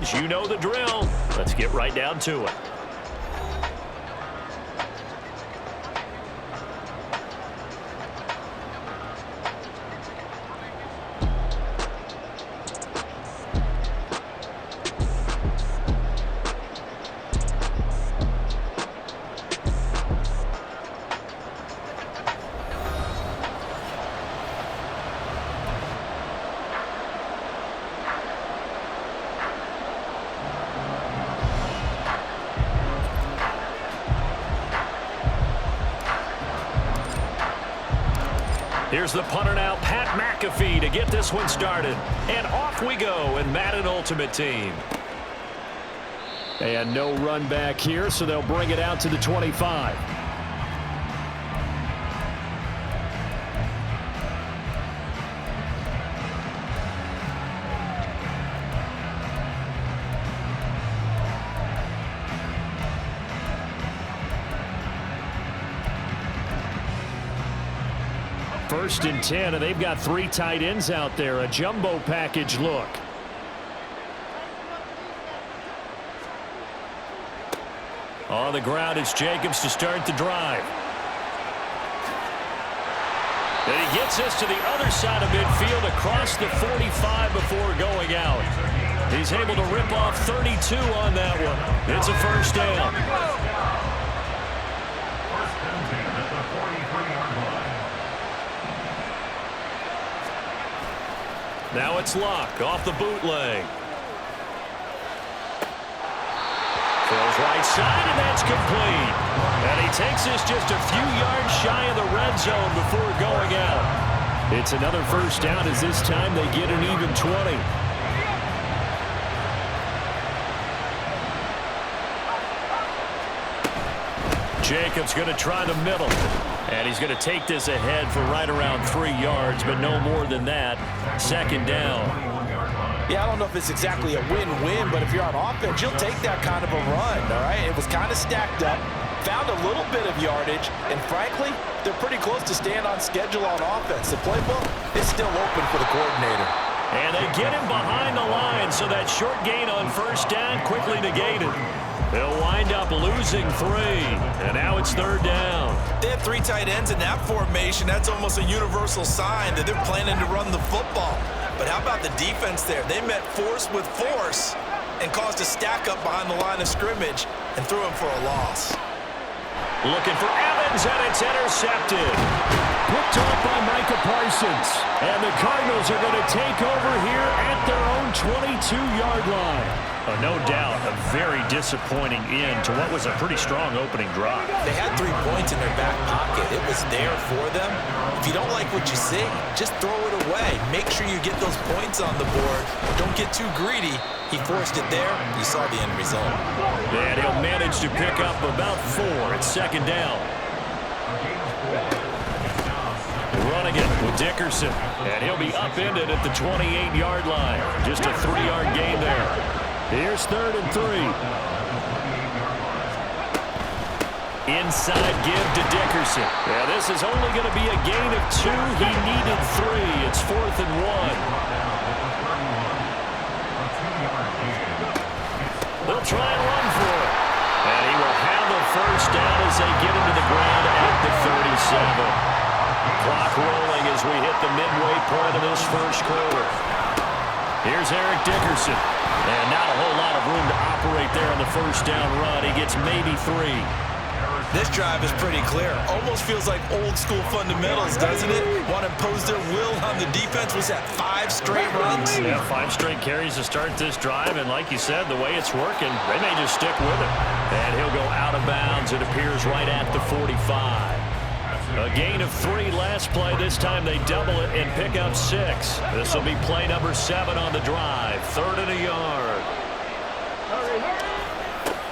fans, you know the drill. Let's get right down to it. Here's the punter now, Pat McAfee, to get this one started. And off we go in Madden Ultimate Team. And no run back here, so they'll bring it out to the 25. First and 10, and they've got 3 tight ends out there. A jumbo package look. On the ground, it's Jacobs to start the drive. And he gets this to the other side of midfield across the 45 before going out. He's able to rip off 32 on that one. It's a first down. Now it's Luck off the bootleg. Throws right side, and that's complete. And he takes this just a few yards shy of the red zone before going out. It's another first down as this time they get an even 20. Jacobs going to try the middle. And he's going to take this ahead for right around 3 yards, but no more than that. Second down. Yeah, I don't know if it's exactly a win-win, but if you're on offense, you'll take that kind of a run, all right? It was kind of stacked up, found a little bit of yardage, and frankly, they're pretty close to staying on schedule on offense. The playbook is still open for the coordinator. And they get him behind the line, so that short gain on first down quickly negated. They'll wind up losing 3, and now it's third down. They have 3 tight ends in that formation. That's almost a universal sign that they're planning to run the football. But how about the defense there? They met force with force and caused a stack up behind the line of scrimmage and threw him for a loss. Looking for Evans, and it's intercepted. Picked off by Micah Parsons. And the Cardinals are going to take over here at their own 22-yard line. No doubt a very disappointing end to what was a pretty strong opening drive. They had 3 points in their back pocket. It was there for them. If you don't like what you see, just throw it away. Make sure you get those points on the board. Don't get too greedy. He forced it there. You saw the end result. And he'll manage to pick up about 4. It's second down. Running it with Dickerson. And he'll be upended at the 28-yard line. Just a 3-yard gain there. Here's third and 3. Inside give to Dickerson. Yeah, this is only going to be a gain of 2. He needed 3. It's 4th and 1. They'll try and run for it. And he will have the first down as they get him to the ground at the 37. Clock rolling as we hit the midway point of this first quarter. Here's Eric Dickerson. And not a whole lot of room to operate there on the first down run. He gets maybe 3. This drive is pretty clear. Almost feels like old school fundamentals, doesn't it? Want to impose their will on the defense. Was that 5 straight runs? Yeah, 5 straight carries to start this drive. And like you said, the way it's working, they may just stick with it. And he'll go out of bounds. It appears right at the 45. A gain of 3 last play. This time they double it and pick up 6. This will be play number 7 on the drive. 3rd and a yard.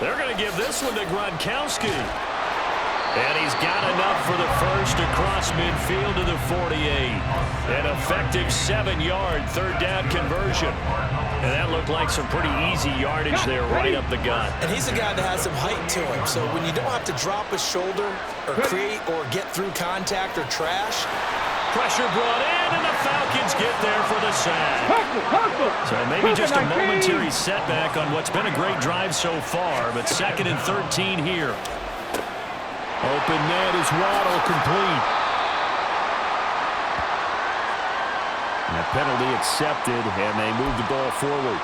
They're going to give this one to Gronkowski. And he's got enough for the first across midfield to the 48. An effective 7-yard third down conversion. And that looked like some pretty easy yardage there right up the gut. And he's a guy that has some height to him. So when you don't have to drop a shoulder or create or get through contact or trash, Pressure brought in, and the Falcons get there for the sack. So maybe just a momentary setback on what's been a great drive so far, but 2nd and 13 here. Open net is Waddle, complete. And a penalty accepted, and they move the ball forward.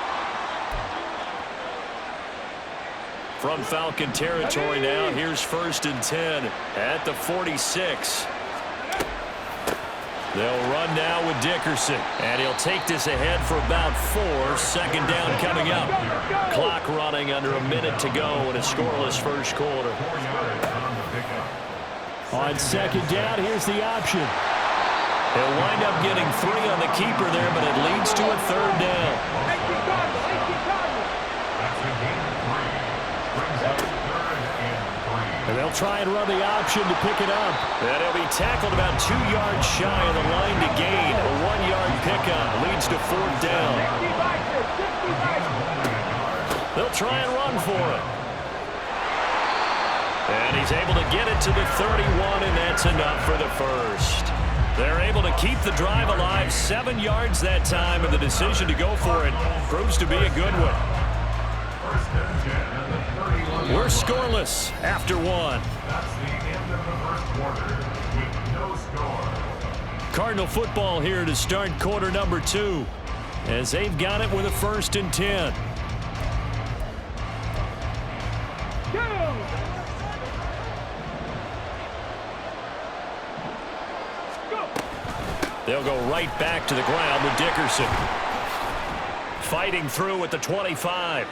From Falcon territory now, here's 1st and 10 at the 46. They'll run now with Dickerson, and he'll take this ahead for about 4. 2nd down coming up. Clock running under a minute to go in a scoreless first quarter. On 2nd down, here's the option. He'll wind up getting 3 on the keeper there, but it leads to a 3rd down. And they'll try and run the option to pick it up. And he'll be tackled about 2 yards shy of the line to gain. A 1-yard pickup leads to 4th down. They'll try and run for it. And he's able to get it to the 31, and that's enough for the first. They're able to keep the drive alive, 7 yards that time, and the decision to go for it proves to be a good one. We're scoreless after 1. That's the end of the first quarter with no score. Cardinal football here to start quarter number 2, as they've got it with a 1st and 10. They'll go right back to the ground with Dickerson. Fighting through at the 25.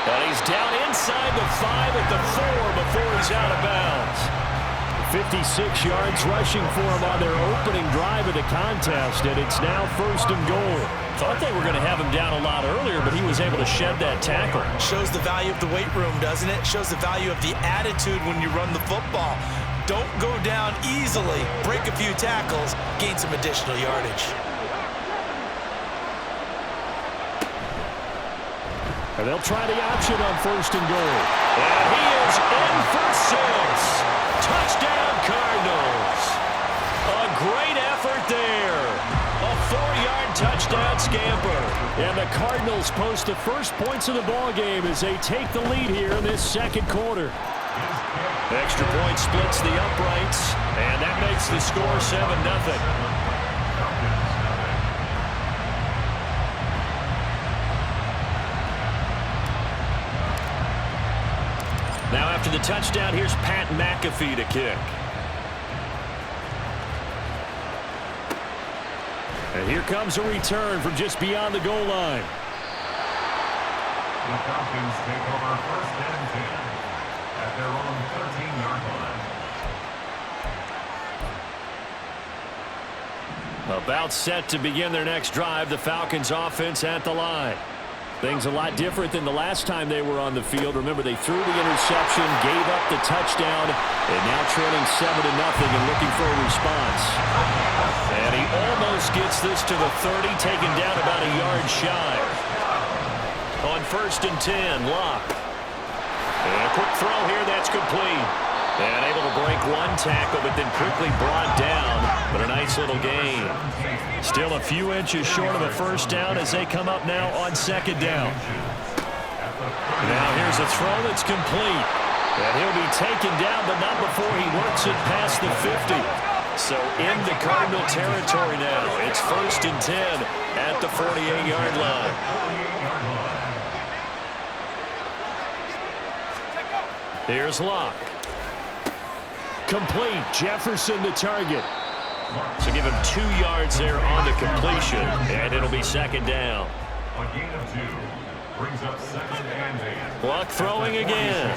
And he's down inside the 5 at the 4 before he's out of bounds. 56 yards rushing for him on their opening drive of the contest, and it's now 1st and goal. Thought they were going to have him down a lot earlier, but he was able to shed that tackle. Shows the value of the weight room, doesn't it? Shows the value of the attitude when you run the football. Don't go down easily. Break a few tackles. Gain some additional yardage. And they'll try the option on 1st and goal. And he is in for 6. Touchdown, Cardinals. A great effort there. A 4-yard touchdown scamper. And the Cardinals post the first points of the ball game as they take the lead here in this 2nd quarter. Extra point splits the uprights, and that makes the score 7-0. Now after the touchdown, here's Pat McAfee to kick. And here comes a return from just beyond the goal line. The Falcons take over 1st and 10 at their own 13-yard line. About set to begin their next drive, the Falcons offense at the line. Things a lot different than the last time they were on the field. Remember, they threw the interception, gave up the touchdown, and now trailing 7-0 and looking for a response. And he almost gets this to the 30, taken down about a yard shy. On 1st and 10, Locke. And a quick throw here, that's complete. And able to break 1 tackle, but then quickly brought down. But a nice little gain. Still a few inches short of a 1st down as they come up now on 2nd down. Now here's a throw that's complete. And he'll be taken down, but not before he works it past the 50. So into Cardinal territory now. It's 1st and 10 at the 48-yard line. Here's Locke. Complete. Jefferson the target. So give him 2 yards there on the completion, and it'll be 2nd down. A gain of 2 brings up 2nd and 8. Locke throwing again.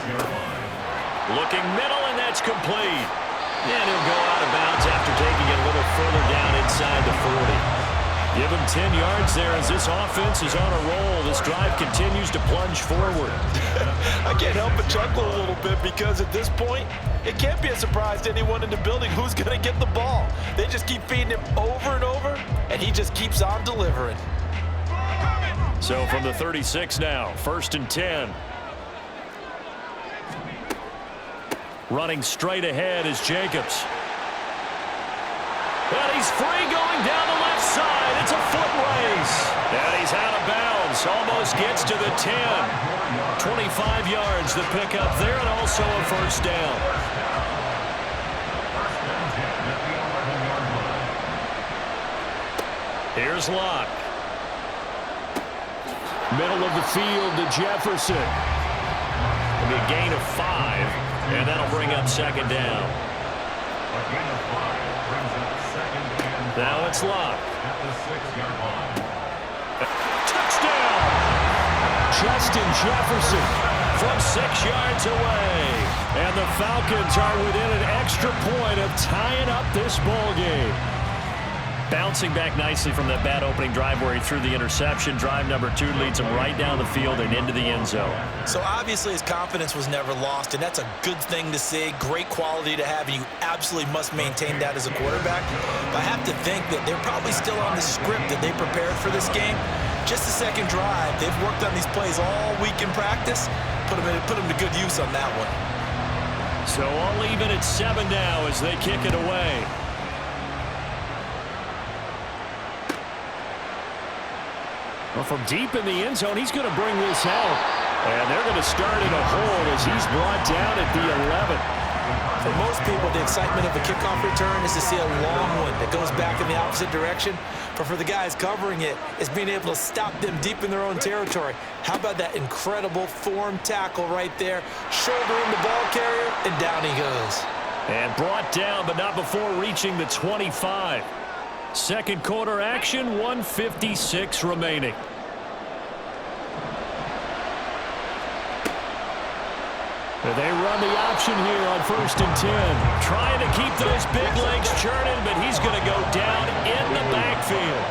Looking middle, and that's complete. And he'll go out of bounds after taking it a little further down inside the 40. Give him 10 yards there as this offense is on a roll. This drive continues to plunge forward. I can't help but chuckle a little bit because at this point, it can't be a surprise to anyone in the building who's going to get the ball. They just keep feeding him over and over, and he just keeps on delivering. So from the 36 now, 1st and 10. Running straight ahead is Jacobs. And he's free going down the left side. It's a foot race. And he's out of bounds. Almost gets to the 10. 25 yards to pick up there, and also a first down. Here's Locke. Middle of the field to Jefferson. It'll be a gain of 5, and that'll bring up second down. Now it's Locke. Touchdown! Justin Jefferson from 6 yards away. And the Falcons are within an extra point of tying up this ball game. Bouncing back nicely from that bad opening drive where he threw the interception. Drive number 2 leads him right down the field and into the end zone. So obviously his confidence was never lost, and that's a good thing to see. Great quality to have, and you absolutely must maintain that as a quarterback. But I have to think that they're probably still on the script that they prepared for this game. Just the second drive. They've worked on these plays all week in practice. Put them to good use on that one. So I'll leave it at 7 now as they kick it away. Well, from deep in the end zone, he's going to bring this out. And they're going to start in a hole as he's brought down at the 11. For most people, the excitement of a kickoff return is to see a long one that goes back in the opposite direction. But for the guys covering it, it's being able to stop them deep in their own territory. How about that incredible form tackle right there? Shouldering the ball carrier, and down he goes. And brought down, but not before reaching the 25. Second quarter action, 1:56 remaining. They run the option here on 1st and 10. Trying to keep those big legs churning, but he's going to go down in the backfield.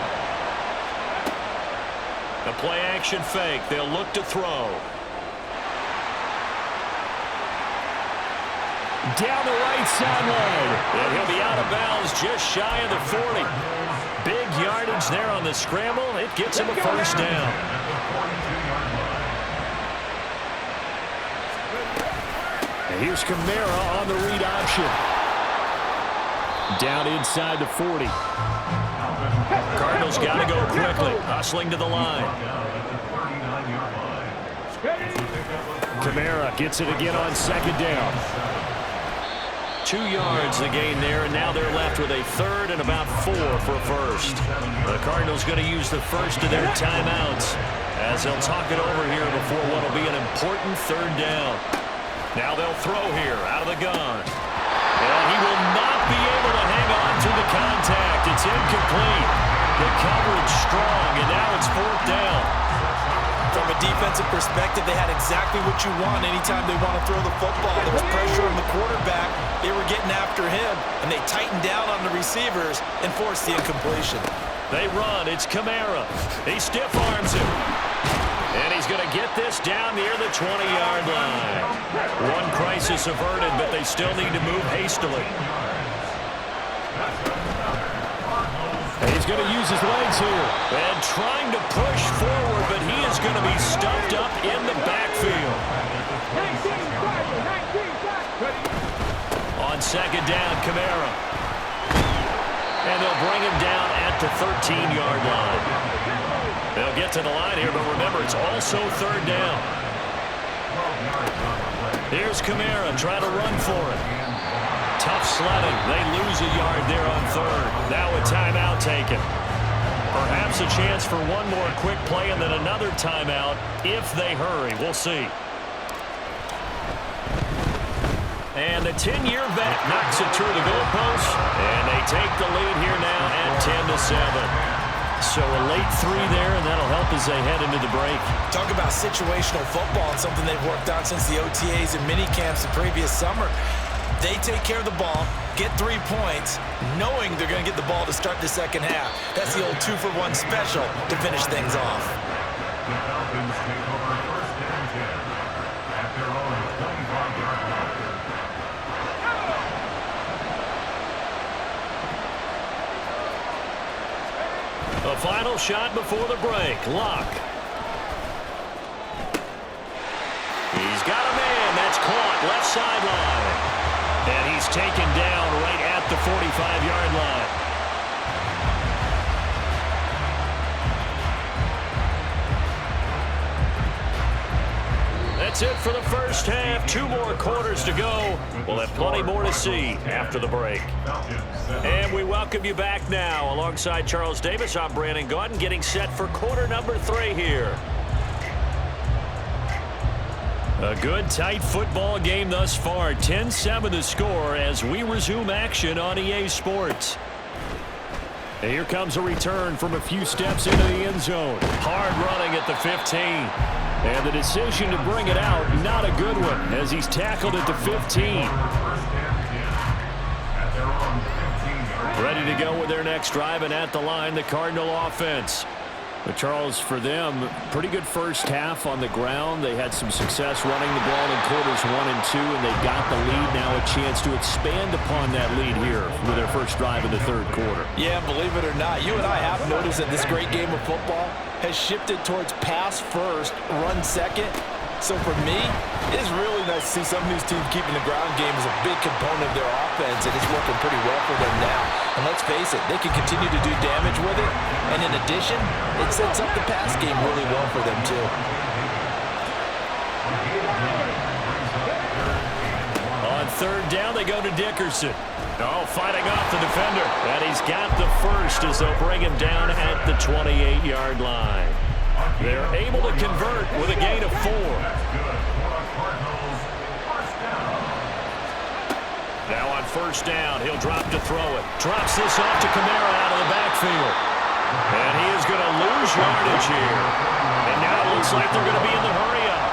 The play action fake. They'll look to throw. Down the right sideline. And he'll be out of bounds just shy of the 40. Big yardage there on the scramble. It gets him a first down. And here's Kamara on the read option. Down inside the 40. Cardinals got to go quickly. Hustling to the line. Kamara gets it again on second down. 2 yards the gain there, and now they're left with a third and about 4 for first. The Cardinals going to use the first of their timeouts as they'll talk it over here before what will be an important third down. Now they'll throw here out of the gun. And he will not be able to hang on to the contact. It's incomplete. The coverage strong, and now it's 4th down. From a defensive perspective, they had exactly what you want anytime they want to throw the football. There was pressure on the quarterback. They were getting after him, and they tightened down on the receivers and forced the incompletion. They run. It's Kamara. He stiff arms him. And he's going to get this down near the 20-yard line. One crisis averted, but they still need to move hastily. He's going to use his legs here. And trying to push forward, but he is going to be stuffed up in the backfield. On second down, Kamara. And they'll bring him down at the 13-yard line. They'll get to the line here, but remember, it's also third down. Here's Kamara trying to run for it. Tough sledding. They lose a yard there on third. Now a timeout taken. Perhaps a chance for one more quick play and then another timeout if they hurry. We'll see. And the 10-year vet knocks it through the goalpost. And they take the lead here now at 10-7. So a late 3 there, and that'll help as they head into the break. Talk about situational football and something they've worked on since the OTAs and mini camps the previous summer. They take care of the ball, get 3 points, knowing they're going to get the ball to start the second half. That's the old 2-for-1 special to finish things off. The Falcons take over 1st and 10 at their own 25-yard line. A final shot before the break. Locke. He's got a man. That's caught left sideline. And he's taken down right at the 45-yard line. That's it for the first half. 2 more quarters to go. We'll have plenty more to see after the break. And we welcome you back now. Alongside Charles Davis, I'm Brandon Gaudin, getting set for quarter number 3 here. A good, tight football game thus far. 10-7 the score as we resume action on EA Sports. And here comes a return from a few steps into the end zone. Hard running at the 15. And the decision to bring it out, not a good one, as he's tackled at the 15. Ready to go with their next drive, and at the line, the Cardinal offense. But Charles, for them, pretty good first half on the ground. They had some success running the ball in quarters 1 and 2, and they've got the lead now, a chance to expand upon that lead here with their first drive in the third quarter. Yeah, believe it or not, you and I have noticed that this great game of football has shifted towards pass first, run second. So for me, it is really nice to see some of these teams keeping the ground game as a big component of their offense, and it's working pretty well for them now. And let's face it, they can continue to do damage with it, and in addition, it sets up the pass game really well for them too. On third down, they go to Dickerson. Oh, fighting off the defender. And he's got the first as they'll bring him down at the 28-yard line. They're able to convert with a gain of 4. Now on first down, he'll drop to throw it. Drops this off to Kamara out of the backfield. And he is going to lose yardage here. And now it looks like they're going to be in the hurry-up.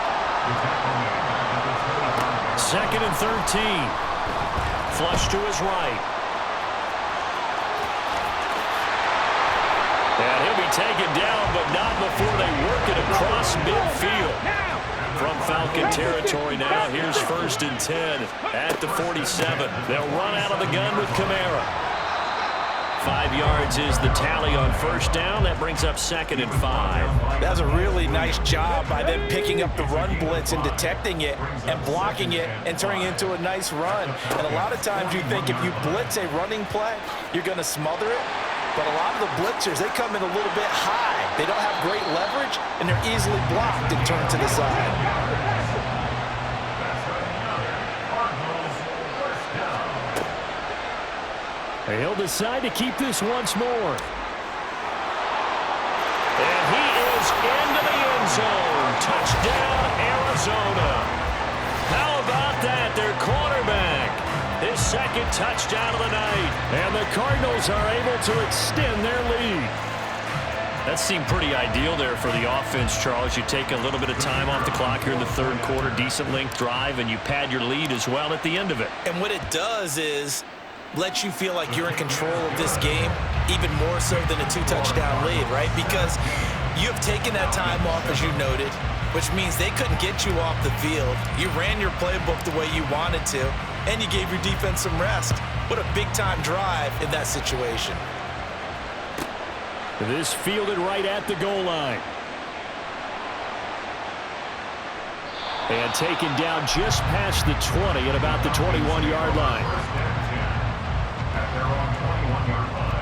2nd and 13. Flush to his right. And he'll be taken down, but not before they work it across midfield. From Falcon territory now, here's 1st and 10 at the 47. They'll run out of the gun with Kamara. 5 yards is the tally on first down. That brings up 2nd and 5. That was a really nice job by them picking up the run blitz and detecting it and blocking it and turning it into a nice run. And a lot of times you think if you blitz a running play, you're going to smother it. But a lot of the blitzers, they come in a little bit high. They don't have great leverage, and they're easily blocked and turned to the side. He'll decide to keep this once more. And he is into the end zone. Touchdown, Arizona. How about that? Their quarterback. His 2nd touchdown of the night. And the Cardinals are able to extend their lead. That seemed pretty ideal there for the offense, Charles. You take a little bit of time off the clock here in the third quarter, decent length drive, and you pad your lead as well at the end of it. And what it does is let you feel like you're in control of this game, even more so than a 2-touchdown lead, right? Because you have taken that time off, as you noted, which means they couldn't get you off the field. You ran your playbook the way you wanted to, and you gave your defense some rest. What a big-time drive in that situation. This fielded right at the goal line. And taken down just past the 20 at about the 21-yard line. At their own 21-yard line.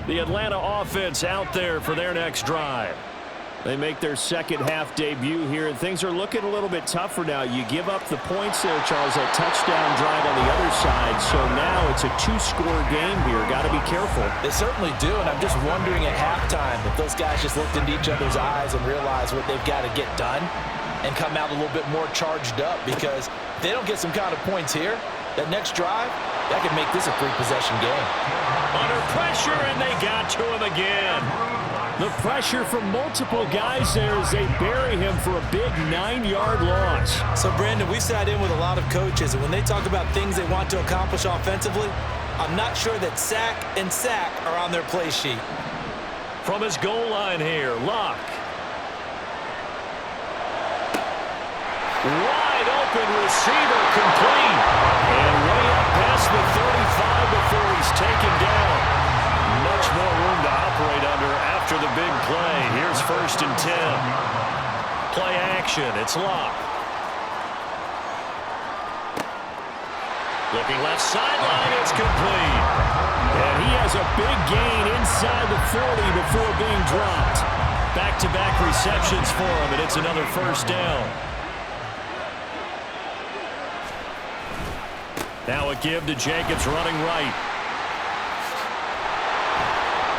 The Atlanta offense out there for their next drive. They make their second half debut here, and things are looking a little bit tougher now. You give up the points there, Charles, that touchdown drive on the other side, so now it's a 2-score game here. Got to be careful. They certainly do, and I'm just wondering at halftime if those guys just looked into each other's eyes and realized what they've got to get done and come out a little bit more charged up, because if they don't get some kind of points here, that next drive, that could make this a 3-possession game. Under pressure, and they got to him again. The pressure from multiple guys there as they bury him for a big 9-yard loss. So, Brandon, we sat in with a lot of coaches, and when they talk about things they want to accomplish offensively, I'm not sure that sack and sack are on their play sheet. From his goal line here, Locke. Wide open receiver, complete. And way up past the 35 before he's taken down. Much more room to operate under after the big play. Here's 1st and 10. Play action. It's Locke. Looking left sideline. It's complete. And he has a big gain inside the 40 before being dropped. Back-to-back receptions for him, and it's another first down. Now a give to Jacobs running right.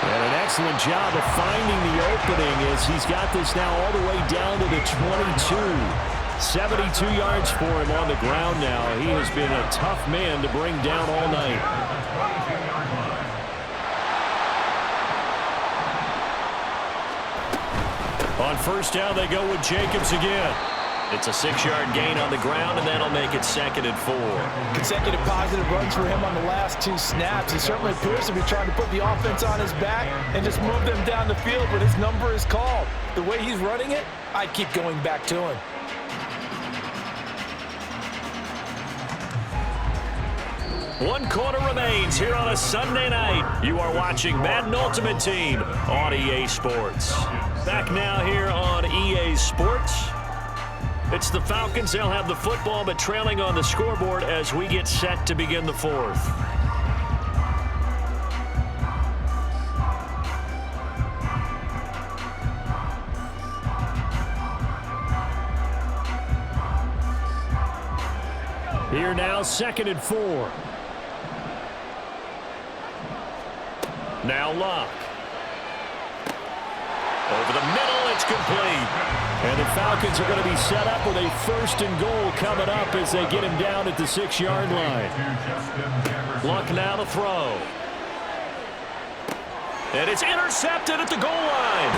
And an excellent job of finding the opening as he's got this now all the way down to the 22. 72 yards for him on the ground now. He has been a tough man to bring down all night. On first down, they go with Jacobs again. It's a 6-yard gain on the ground, and that'll make it 2nd and 4. Consecutive positive runs for him on the last 2 snaps. He certainly appears to be trying to put the offense on his back and just move them down the field, but his number is called. The way he's running it, I'd keep going back to him. One quarter remains here on a Sunday night. You are watching Madden Ultimate Team on EA Sports. Back now here on EA Sports. It's the Falcons. They'll have the football, but trailing on the scoreboard as we get set to begin the 4th. Here now, 2nd and 4. Now Locke. Over the middle, it's complete. And the Falcons are going to be set up with a 1st and goal coming up as they get him down at the 6-yard line. Luck now to throw. And it's intercepted at the goal line.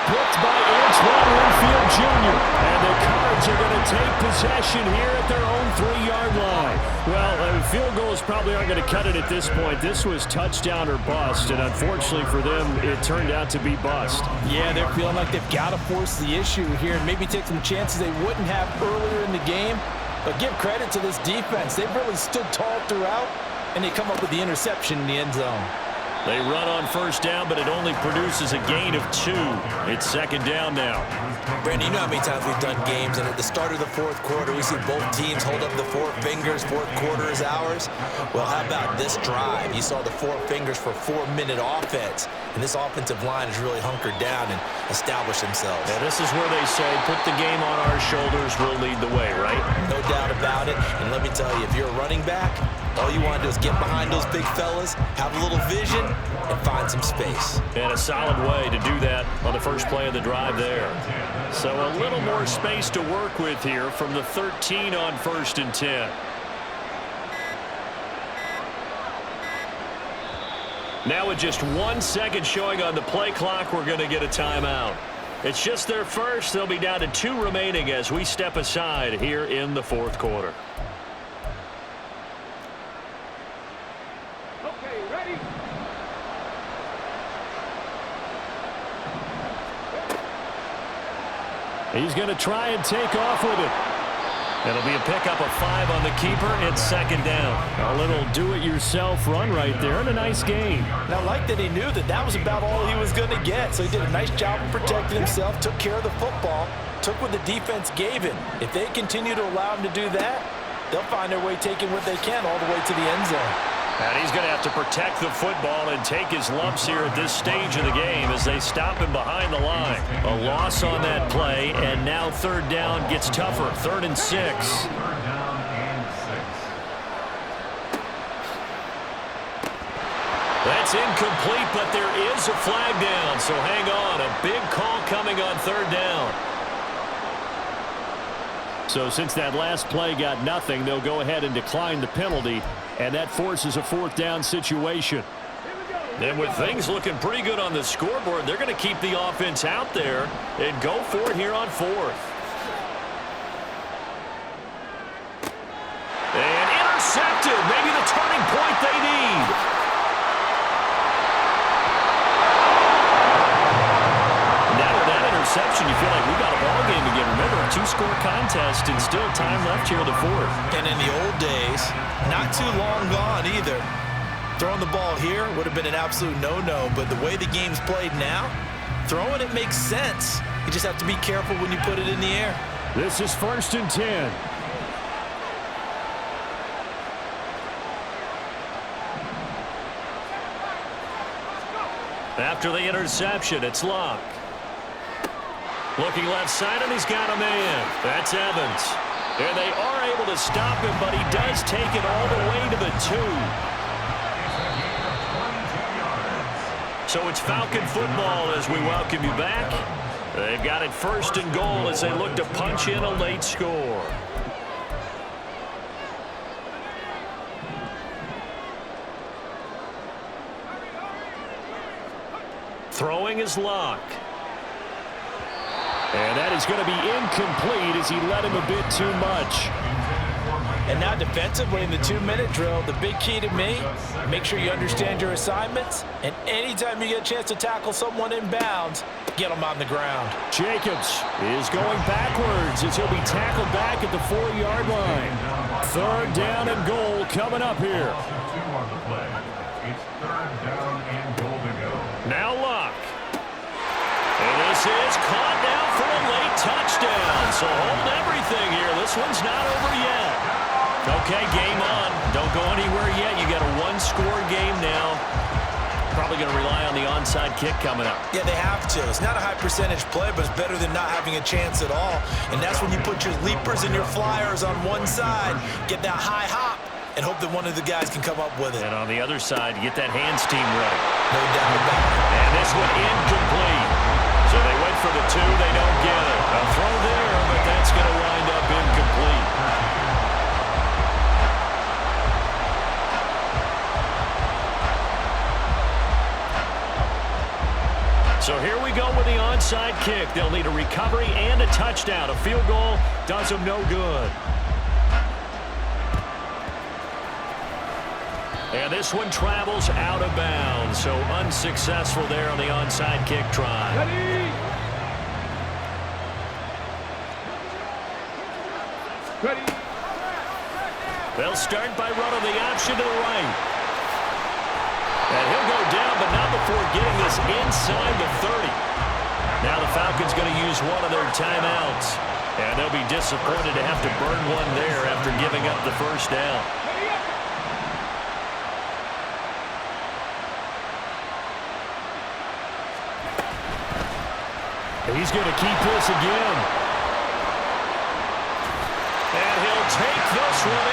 Blocked by Antoine Winfield Jr. And the Cards are going to take possession here at their own 3-yard line. Well, field goals probably aren't going to cut it at this point. This was touchdown or bust, and unfortunately for them, it turned out to be bust. Yeah, they're feeling like they've got to force the issue here and maybe take some chances they wouldn't have earlier in the game. But give credit to this defense. They've really stood tall throughout, and they come up with the interception in the end zone. They run on first down, but it only produces a gain of 2. It's 2nd down now. Brandon, you know how many times we've done games, and at the start of the 4th quarter, we see both teams hold up the 4 fingers, 4th quarter is ours. Well, how about this drive? You saw the 4 fingers for 4-minute offense, and this offensive line has really hunkered down and established themselves. Yeah, this is where they say, put the game on our shoulders, we'll lead the way, right? No doubt about it, and let me tell you, if you're a running back, all you want to do is get behind those big fellas, have a little vision, and find some space. And a solid way to do that on the first play of the drive there. So a little more space to work with here from the 13 on 1st and 10. Now with just 1 second showing on the play clock, we're going to get a timeout. It's just their first. They'll be down to 2 remaining as we step aside here in the 4th quarter. He's going to try and take off with it. It'll be a pickup of 5 on the keeper. It's 2nd down. A little do-it-yourself run right there and a nice gain. And I like that he knew that that was about all he was going to get. So he did a nice job of protecting himself, took care of the football, took what the defense gave him. If they continue to allow him to do that, they'll find their way taking what they can all the way to the end zone. And he's going to have to protect the football and take his lumps here at this stage of the game as they stop him behind the line. A loss on that play, and now 3rd down gets tougher. 3rd and 6. That's incomplete, but there is a flag down, so hang on. A big call coming on 3rd down. So since that last play got nothing, they'll go ahead and decline the penalty, and that forces a 4th down situation. And with things looking pretty good on the scoreboard, they're going to keep the offense out there and go for it here on 4th. And intercepted. Maybe the turning point they need. Interception, you feel like we got a ball game again. Remember, a 2-score contest and still time left here in the 4th. And in the old days, not too long gone either, throwing the ball here would have been an absolute no-no, but the way the game's played now, throwing it makes sense. You just have to be careful when you put it in the air. This is 1st and 10. After the interception, it's Luck. Looking left side, and he's got a man. That's Evans. And they are able to stop him, but he does take it all the way to the 2. So it's Falcon football as we welcome you back. They've got it 1st and goal as they look to punch in a late score. Throwing is Luck. And that is going to be incomplete as he led him a bit too much. And now defensively in the 2-minute drill, the big key to me, make sure you understand your assignments. And anytime you get a chance to tackle someone in bounds, get them on the ground. Jacobs is going backwards as he'll be tackled back at the 4-yard line. 3rd down and goal coming up here. It's 3rd down and goal to go. Now Luck. And this is caught now for a late touchdown. So hold everything here. This one's not over yet. Okay, game on. Don't go anywhere yet. You got a 1-score game now. Probably going to rely on the onside kick coming up. Yeah, they have to. It's not a high percentage play, but it's better than not having a chance at all. And that's when you put your leapers and your flyers on one side, get that high hop, and hope that one of the guys can come up with it. And on the other side, get that hands team ready. No doubt about it. And this one incomplete. So they went for the 2. They don't get it. A throw there, but that's going to wind up incomplete. So here we go with the onside kick. They'll need a recovery and a touchdown. A field goal does them no good. And this one travels out of bounds, so unsuccessful there on the onside kick try. Ready. They'll start by running the option to the right. And he'll go down, but not before getting this inside the 30. Now the Falcons going to use one of their timeouts. And they'll be disappointed to have to burn one there after giving up the 1st down. He's going to keep this again. And he'll take this one